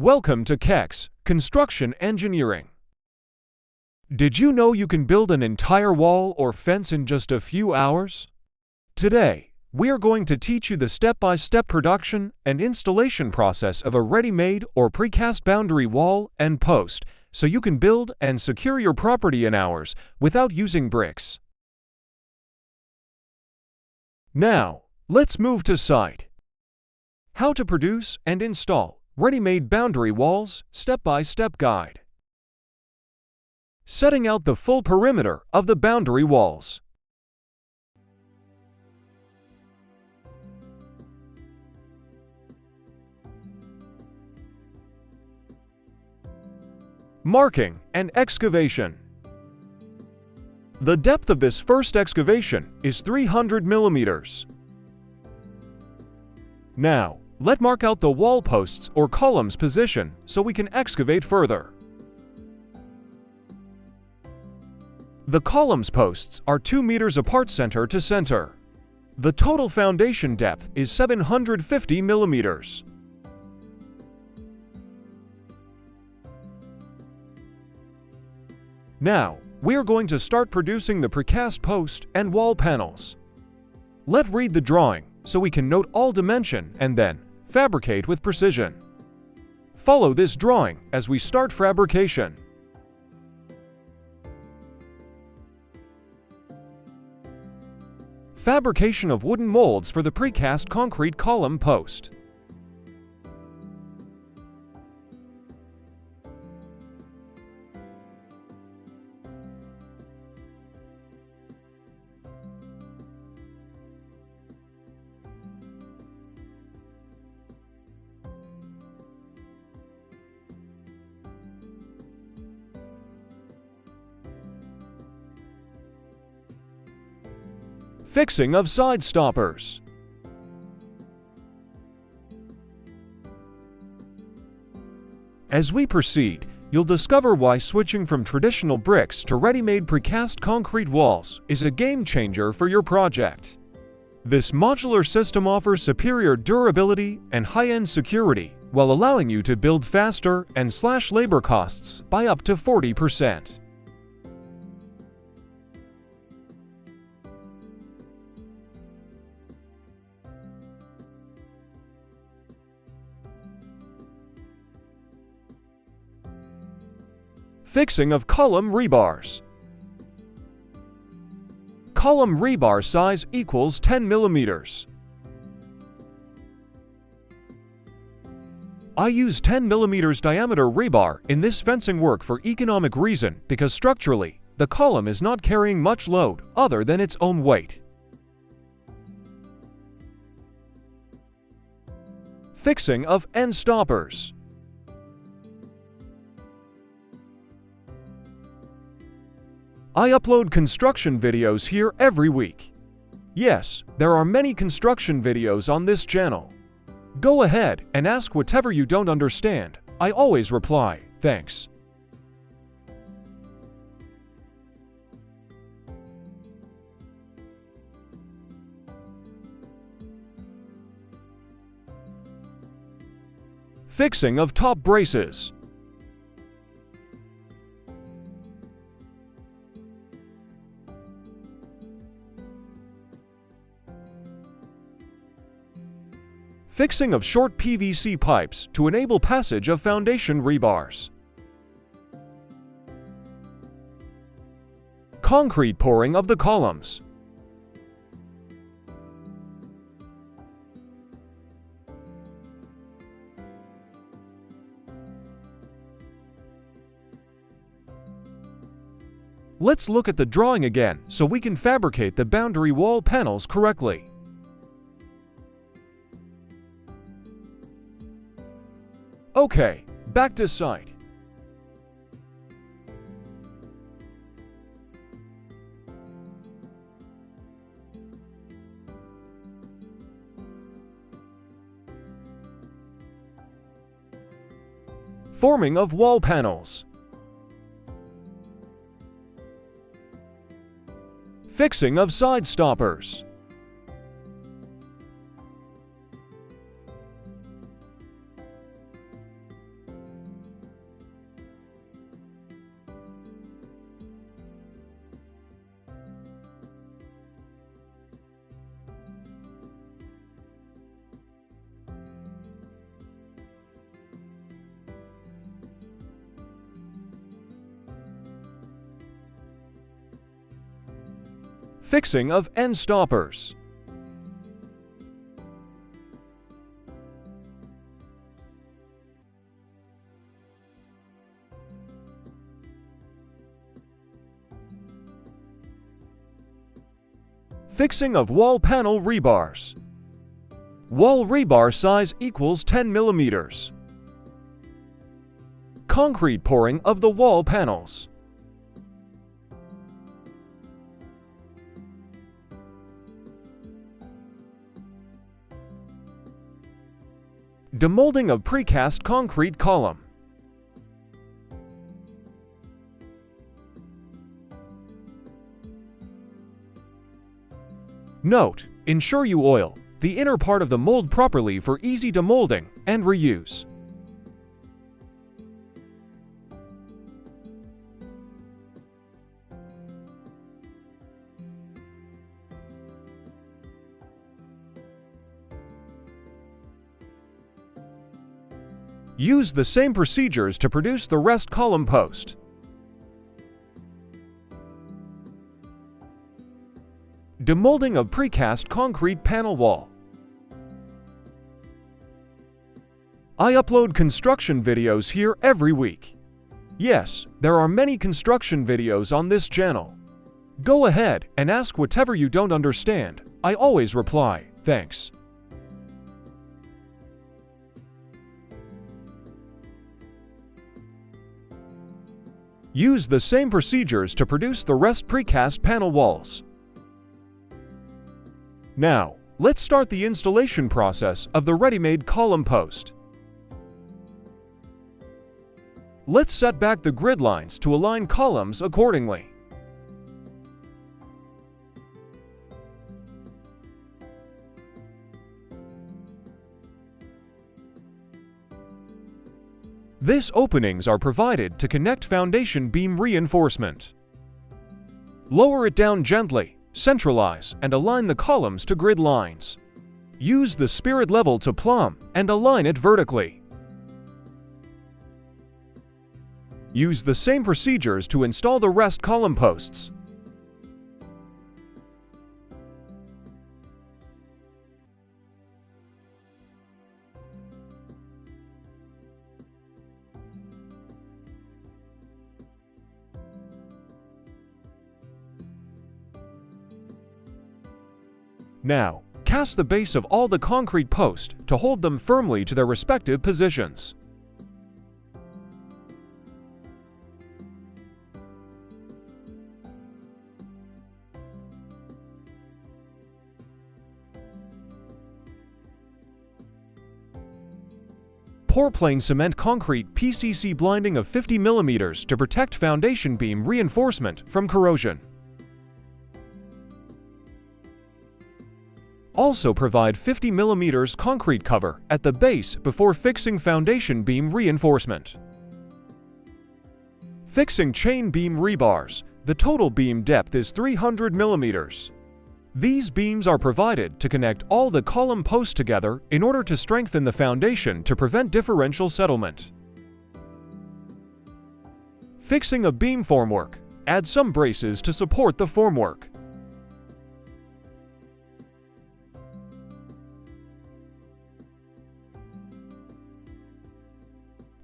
Welcome to KEX, Construction Engineering. Did you know you can build an entire wall or fence in just a few hours? Today, we are going to teach you the step-by-step production and installation process of a ready-made or precast boundary wall and post, so you can build and secure your property in hours without using bricks. Now, let's move to site. How to produce and install ready-made boundary walls, step-by-step guide. Setting out the full perimeter of the boundary walls. Marking and excavation. The depth of this first excavation is 300 millimeters. Now, let's mark out the wall posts or columns position so we can excavate further. The columns posts are 2 meters apart center to center. The total foundation depth is 750 millimeters. Now, we are going to start producing the precast post and wall panels. Let's read the drawing so we can note all dimension and then fabricate with precision. Follow this drawing as we start fabrication. Fabrication of wooden molds for the precast concrete column post. Fixing of side stoppers. As we proceed, you'll discover why switching from traditional bricks to ready-made precast concrete walls is a game changer for your project. This modular system offers superior durability and high-end security while allowing you to build faster and slash labor costs by up to 40%. Fixing of column rebars. Column rebar size equals 10 millimeters. I use 10 millimeters diameter rebar in this fencing work for economic reason because structurally, the column is not carrying much load other than its own weight. Fixing of end stoppers. I upload construction videos here every week. Yes, there are many construction videos on this channel. Go ahead and ask whatever you don't understand. I always reply, thanks. Fixing of top braces. Fixing of short PVC pipes to enable passage of foundation rebars. Concrete pouring of the columns. Let's look at the drawing again so we can fabricate the boundary wall panels correctly. Okay, back to site. Forming of wall panels. Fixing of side stoppers. Fixing of end stoppers. Fixing of wall panel rebars. Wall rebar size equals 10 millimeters. Concrete pouring of the wall panels. Demoulding of precast concrete column. Note: ensure you oil the inner part of the mold properly for easy demoulding and reuse. Use the same procedures to produce the rest column post. Demoulding of precast concrete panel wall. I upload construction videos here every week. Yes, there are many construction videos on this channel. Go ahead and ask whatever you don't understand. I always reply, thanks. Use the same procedures to produce the rest precast panel walls. Now, let's start the installation process of the ready-made column post. Let's set back the grid lines to align columns accordingly. These openings are provided to connect foundation beam reinforcement. Lower it down gently, centralize and align the columns to grid lines. Use the spirit level to plumb and align it vertically. Use the same procedures to install the rest column posts. Now, cast the base of all the concrete posts to hold them firmly to their respective positions. Pour plain cement concrete PCC blinding of 50 mm to protect foundation beam reinforcement from corrosion. Also provide 50 mm concrete cover at the base before fixing foundation beam reinforcement. Fixing chain beam rebars. The total beam depth is 300 mm. These beams are provided to connect all the column posts together in order to strengthen the foundation to prevent differential settlement. Fixing a beam formwork. Add some braces to support the formwork.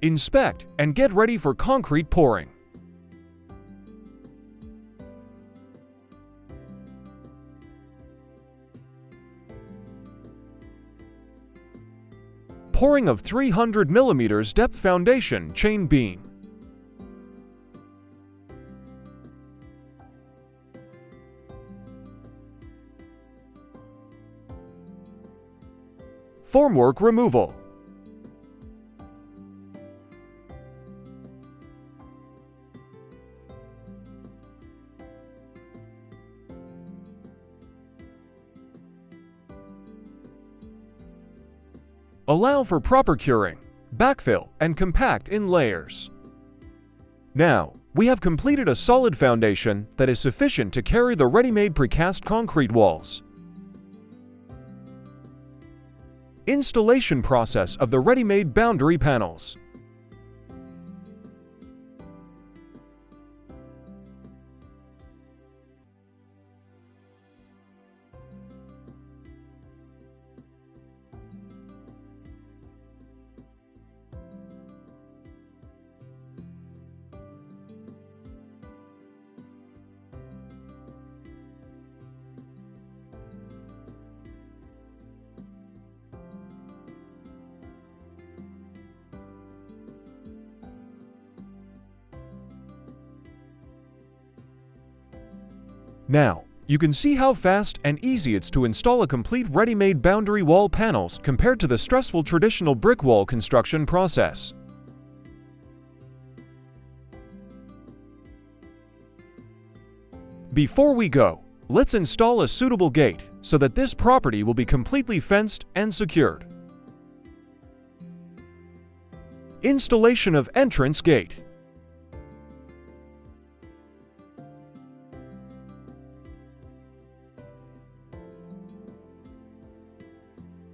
Inspect and get ready for concrete pouring. Pouring of 300 mm depth foundation chain beam. Formwork removal. Allow for proper curing, backfill, and compact in layers. Now, we have completed a solid foundation that is sufficient to carry the ready-made precast concrete walls. Installation process of the ready-made boundary panels. Now, you can see how fast and easy it's to install a complete ready-made boundary wall panels compared to the stressful traditional brick wall construction process. Before we go, let's install a suitable gate so that this property will be completely fenced and secured. Installation of entrance gate.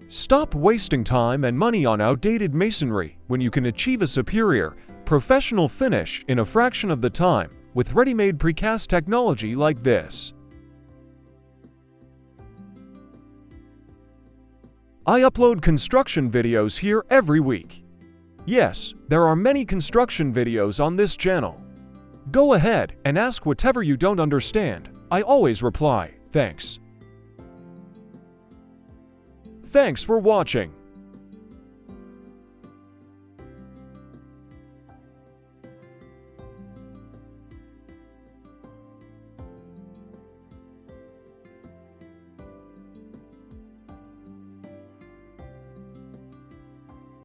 Stop wasting time and money on outdated masonry when you can achieve a superior, professional finish in a fraction of the time with ready-made precast technology like this. I upload construction videos here every week. Yes, there are many construction videos on this channel. Go ahead and ask whatever you don't understand. I always reply, thanks. Thanks for watching.